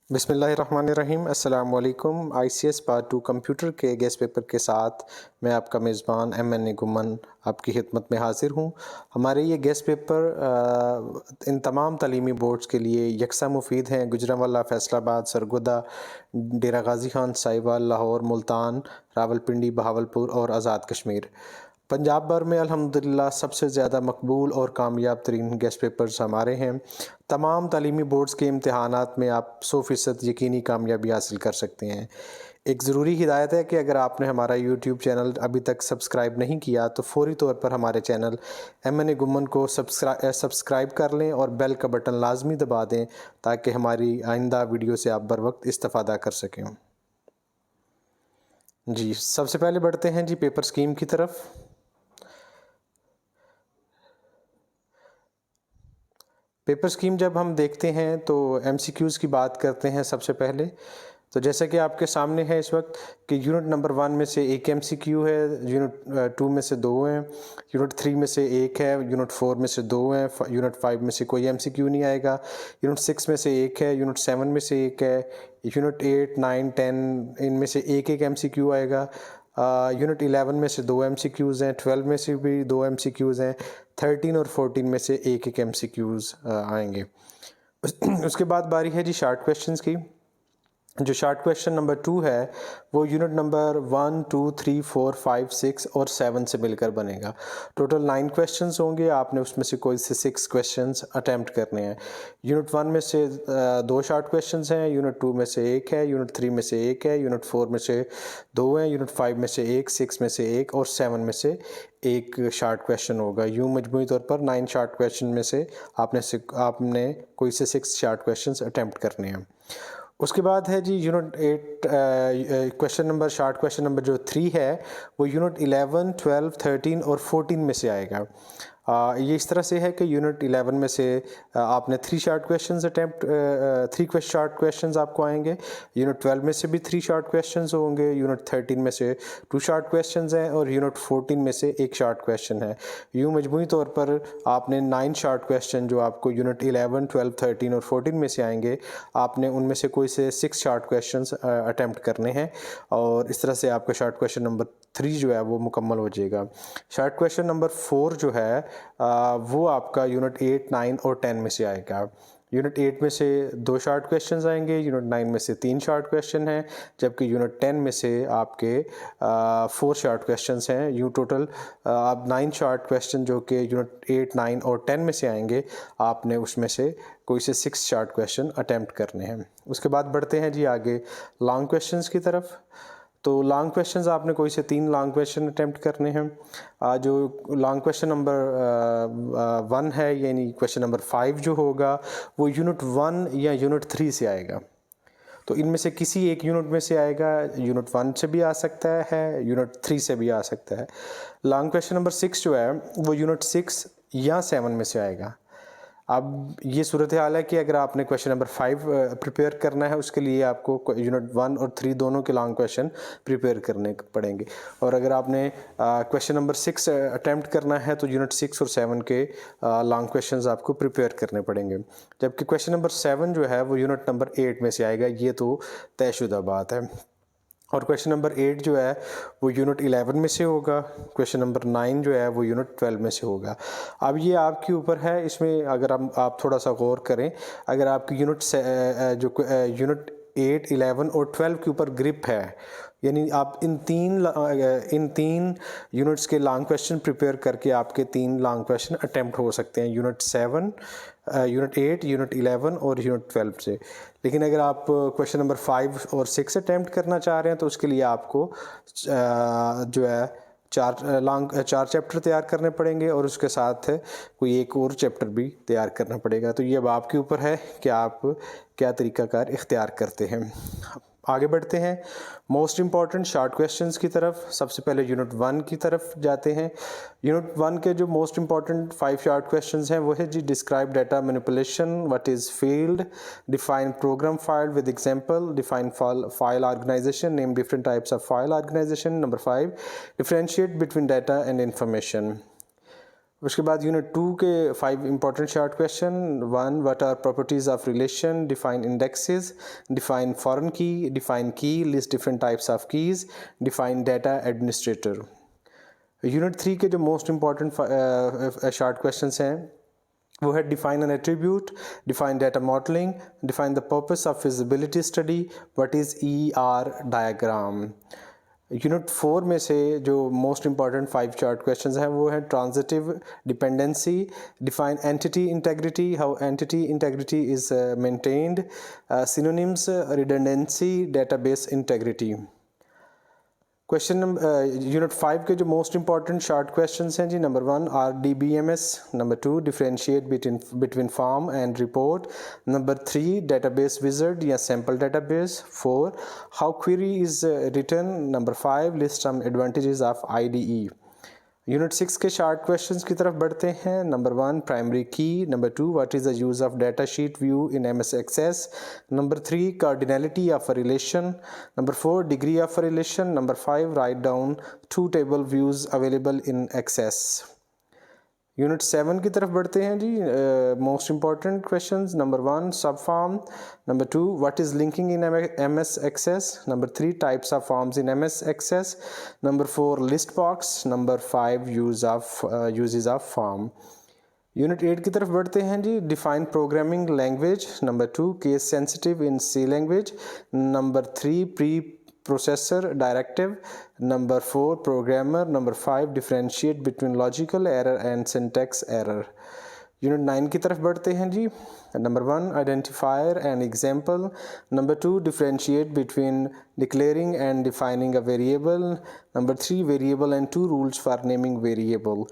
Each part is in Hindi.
बिस्मिल्लाहिर्रहमानिर्रहीम। अस्सलाम वालेकुम। ICS पार्ट 2 कंप्यूटर के गेस्ट पेपर के साथ मैं आपका मेज़बान MNA गुमन आपकी खिदमत में हाज़िर हूँ। हमारे ये गेस्ट पेपर इन तमाम तालीमी बोर्ड्स के लिए यकसा मुफीद हैं। गुजरांवाला, फैसलाबाद, सरगोदा, डेरा गाज़ी खान, साहिवाल, लाहौर, मुल्तान, रावलपिंडी, बहावलपुर और आज़ाद कश्मीर। पंजाब भर में अल्हम्दुलिल्लाह सबसे ज़्यादा मकबूल और कामयाब तरीन गेस्ट पेपर्स हमारे हैं। तमाम तालीमी बोर्ड्स के इम्तहानात में आप 100% यकीनी कामयाबी हासिल कर सकते हैं। एक ज़रूरी हिदायत है कि अगर आपने हमारा यूट्यूब चैनल अभी तक सब्सक्राइब नहीं किया तो फ़ौरी तौर पर हमारे चैनल MNA गुमन को सब्सक्राइब कर लें और बेल का बटन लाजमी दबा दें ताकि हमारी आइंदा वीडियो से आप बर वक्त इस्तेफ़ादा कर सकें। जी, सबसे पहले बढ़ते हैं जी पेपर स्कीम की तरफ। पेपर स्कीम जब हम देखते हैं तो MCQs की बात करते हैं सबसे पहले। तो जैसा कि आपके सामने है इस वक्त कि यूनिट नंबर 1 में से एक MCQ है, यूनिट 2 में से 2 हैं, यूनिट 3 में से एक है, यूनिट 4 में से 2 हैं, यूनिट 5 में से कोई MCQ नहीं आएगा, यूनिट 6 में से एक है, यूनिट 7 में से एक है, यूनिट 8, 9, 10 इनमें से एक एक MCQ आएगा। यूनिट 11 में से 2 MCQs हैं, 12 में से भी 2 MCQs हैं, 13 और 14 में से एक एक MCQs आएंगे। उसके बाद बारी है जी शार्ट क्वेश्चंस की। जो शार्ट क्वेश्चन नंबर 2 है वो यूनिट नंबर 1, 2, 3, 4, 5, 6 और 7 से मिलकर बनेगा। टोटल 9 क्वेश्चंस होंगे, आपने उसमें से कोई से 6 क्वेश्चंस अटैम्प्ट करने हैं। यूनिट 1 में से 2 शार्ट क्वेश्चंस हैं, यूनिट 2 में से एक है, यूनिट 3 में से एक है, यूनिट 4 में से 2 हैं, यूनिट 5 में से एक, 6 में से एक और 7 में से एक शार्ट क्वेश्चन होगा। यूँ मजमूई तौर पर 9 शार्ट क्वेश्चन में से आपने कोई से 6 शार्ट क्वेश्चंस अटैम्प्ट करने हैं। उसके बाद है जी यूनिट 8 शार्ट क्वेश्चन नंबर जो 3 है वो यूनिट 11, 12, 13 और 14 में से आएगा। ये इस तरह से है कि यूनिट 11 में से आपने 3 short questions attempt 3 short questions आपको आएंगे, यूनिट 12 में से भी 3 शार्ट क्वेश्चंस होंगे, यूनिट 13 में से 2 शार्ट क्वेश्चंस हैं और यूनिट 14 में से एक शार्ट क्वेश्चन है। यूँ मजमूई तौर पर आपने 9 शार्ट क्वेश्चन जो आपको यूनिट 11, 12, 13 और 14 में से आएंगे, आपने उनमें से कोई से 6 शार्ट क्वेश्चंस अटैम्प्ट करने हैं और इस तरह से आपका शार्ट क्वेश्चन नंबर 3 जो है वो मुकम्मल हो जाएगा। शार्ट क्वेश्चन नंबर 4 जो है वो आपका यूनिट 8, 9 और 10 में से आएगा। यूनिट 8 में से 2 शार्ट क्वेश्चंस आएंगे, यूनिट 9 में से 3 शार्ट क्वेश्चन हैं, जबकि यूनिट 10 में से आपके 4 शार्ट क्वेश्चंस हैं। यूँ टोटल आप 9 शार्ट क्वेश्चन जो कि यूनिट 8, 9 और 10 में से आएंगे, आपने उसमें से कोई से 6 शार्ट क्वेश्चन अटैम्प्ट करने हैं। उसके बाद बढ़ते हैं जी आगे लॉन्ग क्वेश्चंस की तरफ। तो लॉन्ग क्वेश्चंस आपने कोई से 3 लॉन्ग क्वेश्चन अटैम्प्ट करने हैं। जो लॉन्ग क्वेश्चन नंबर 1 है यानी क्वेश्चन नंबर 5 जो होगा वो यूनिट 1 या यूनिट 3 से आएगा। तो इनमें से किसी एक यूनिट में से आएगा, यूनिट 1 से भी आ सकता है, यूनिट 3 से भी आ सकता है। लॉन्ग क्वेश्चन नंबर 6 जो है वो यूनिट 6 या 7 में से आएगा। अब ये सूरत हाल है कि अगर आपने क्वेश्चन नंबर 5 प्रिपेयर करना है, उसके लिए आपको यूनिट 1 और 3 दोनों के लॉन्ग क्वेश्चन प्रिपेयर करने पड़ेंगे। और अगर आपने क्वेश्चन नंबर 6 अटैम्प्ट करना है तो यूनिट 6 और 7 के लॉन्ग क्वेश्चंस आपको प्रिपेयर करने पड़ेंगे। जबकि क्वेश्चन नंबर 7 जो है वो यूनिट नंबर 8 में से आएगा, ये तो तयशुदा बात है। और क्वेश्चन नंबर 8 जो है वो यूनिट 11 में से होगा, क्वेश्चन नंबर 9 जो है वो यूनिट 12 में से होगा। अब ये आपके ऊपर है, इसमें अगर आप थोड़ा सा गौर करें, अगर आपकी यूनिट 8, 11 और 12 के ऊपर ग्रिप है, यानी आप इन तीन यूनिट्स के लॉन्ग क्वेश्चन प्रिपेयर करके आपके 3 लॉन्ग क्वेश्चन अटैम्प्ट हो सकते हैं, यूनिट 7, यूनिट 8, यूनिट 11 और यूनिट 12 से। लेकिन अगर आप क्वेश्चन नंबर 5 और 6 अटैम्प्ट करना चाह रहे हैं तो उसके लिए आपको जो है 4 चैप्टर तैयार करने पड़ेंगे और उसके साथ कोई एक और चैप्टर भी तैयार करना पड़ेगा। तो ये अब आपके ऊपर है कि आप क्या तरीक़ाकार इख्तियार करते हैं। आगे बढ़ते हैं मोस्ट इम्पॉर्टेंट शार्ट क्वेश्चंस की तरफ। सबसे पहले यूनिट 1 की तरफ जाते हैं। यूनिट 1 के जो मोस्ट इम्पॉर्टेंट 5 शार्ट क्वेश्चंस हैं वो है जी describe data manipulation, what is field, define program file with example, define file organization, name different types of file organization. Number 5, differentiate between data and information. उसके बाद यूनिट 2 के 5 important short question. 1, what are properties of relation, define indexes, define foreign key, define key, list different types of keys, define data administrator. Unit 3 के जो मोस्ट इंपॉर्टेंट शॉर्ट क्वेश्चंस हैं वो है define N attribute, define data modelling, define the purpose of feasibility study, what is ER diagram. Unit 4 में से जो मोस्ट इंपॉर्टेंट 5 शॉर्ट क्वेश्चंस हैं वो है transitive dependency, define entity integrity, how entity integrity is maintained, synonyms, redundancy, database integrity. Question number unit 5 के जो मोस्ट इंपॉर्टेंट शॉर्ट क्वेश्चंस हैं जी, number 1 RDBMS, number 2 differentiate between form and report, number 3 database wizard या sample database, 4 how query is written, number 5 list some advantages of IDE। Unit 6 के शॉर्ट क्वेश्चंस की तरफ बढ़ते हैं। Number 1 primary key, number 2 what is the use of data sheet view in MS Access, number 3 cardinality of a relation, number 4 degree of a relation, number 5 write down 2 table views available in Access. Unit 7 की तरफ बढ़ते हैं जी। Most important questions, number 1 subform, number 2 what is linking in MS Access, number 3 types of forms in MS Access, number 4 list box, number 5 uses of form. Unit 8 की तरफ बढ़ते हैं जी। Define programming language, number 2 case sensitive in C language, number 3 preprocessor directive, number 4 programmer, number 5 differentiate between logical error and syntax error. Unit 9 की तरफ बढ़ते हैं जी। Number 1 identifier and example, number 2 differentiate between declaring and defining a variable, number 3 variable and 2 rules for naming variable,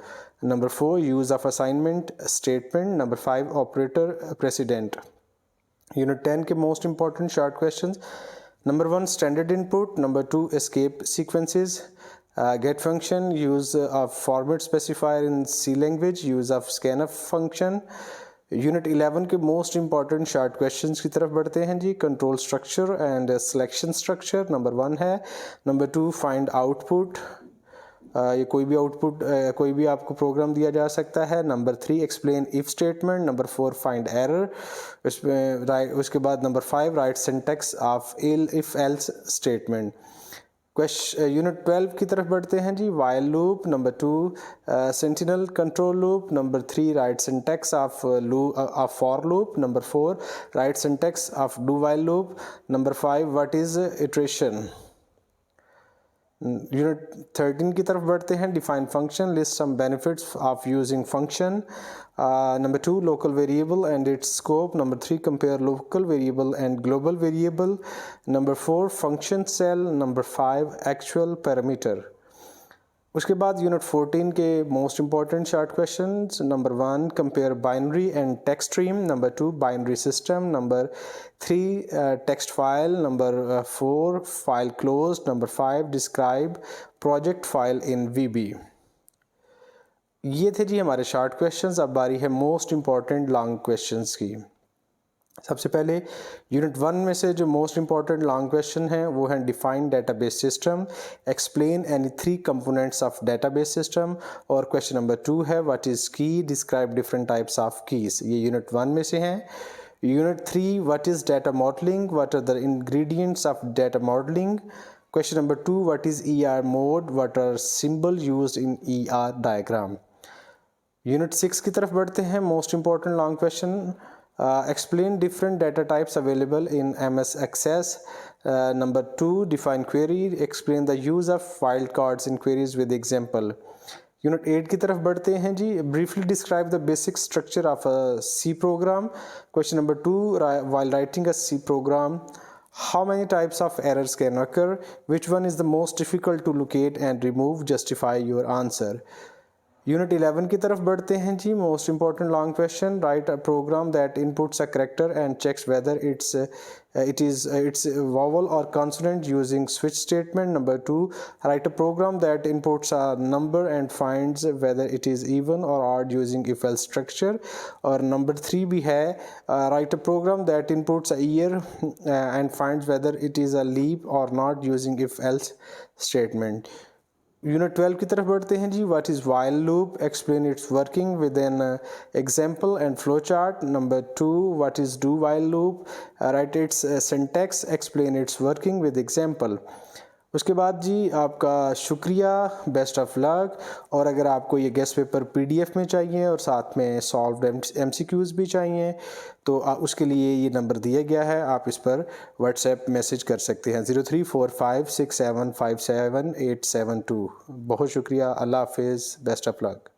number 4 use of assignment statement, number 5 operator president. Unit 10 के most important short questions, number 1 standard input, number 2 escape sequences, get function, use of format specifier in C language, use of scanf function। Unit 11 के मोस्ट इंपॉर्टेंट शॉर्ट क्वेश्चंस की तरफ बढ़ते हैं जी। Control structure and selection structure, number 1 है, नंबर 2 फाइंड आउटपुट, ये कोई भी आउटपुट कोई भी आपको प्रोग्राम दिया जा सकता है, number 3 explain if statement, number 4 find error, उसके बाद number 5 write syntax of if else statement. Unit 12 की तरफ बढ़ते हैं जी। While loop, number 2 sentinel control loop, number 3 write syntax of for loop, number 4 write syntax of do while loop, number 5 what is iteration. Unit 13 की तरफ बढ़ते हैं। Define function, list some benefits of using function, number 2 local variable and its scope, number 3 compare local variable and global variable, number 4 function cell, number 5 actual parameter. उसके बाद यूनिट 14 के most important short questions, number 1 compare binary and text stream, number 2 binary system, number 3 text file, number 4 file close, number 5 describe project file in VB। ये थे जी हमारे शॉर्ट क्वेश्चंस। अब बारी है मोस्ट इंपॉर्टेंट लॉन्ग क्वेश्चंस की। सबसे पहले यूनिट 1 में से जो मोस्ट इंपॉर्टेंट लॉन्ग क्वेश्चन है वो है define database system, explain any 3 components of database system, और क्वेश्चन नंबर 2 है what is key, describe different types of keys. ये यूनिट 1 में से हैं। Unit 3 what is data modelling, what are the ingredients of data modelling. Question number 2 what is ER mode, what are symbol used in ER diagram. Unit 6 की तरफ बढ़ते हैं। Most important long question, explain different data types available in MS Access, number 2 define query, explain the use of wildcards in queries with example। Unit 8 की तरफ बढ़ते हैं जी। briefly describe the basic structure of a C program। question number 2 while writing a C program how many types of errors can occur, which one is the most difficult to locate and remove, justify your answer। Unit 11 की तरफ बढ़ते हैं जी। Most important long question, write a program that inputs a character and checks whether it's vowel or consonant using switch statement। number 2 write a program that inputs a number and finds whether it is even or odd using if else structure। और number 3 भी है write a program that inputs a year and finds whether it is a leap or not using if else statement। Unit 12 की तरफ बढ़ते हैं जी। What is while loop, explain its working with an example and flow chart. Number 2, what is do while loop, write its syntax, explain its working with example. उसके बाद जी आपका शुक्रिया, बेस्ट ऑफ लक। और अगर आपको ये गेस्ट पेपर पीडीएफ में चाहिए और साथ में सॉल्व्ड एमसीक्यूज़ भी चाहिए तो उसके लिए ये नंबर दिया गया है, आप इस पर व्हाट्सएप मैसेज कर सकते हैं 034567578772। बहुत शुक्रिया, अल्लाह हाफिज़, बेस्ट ऑफ लक।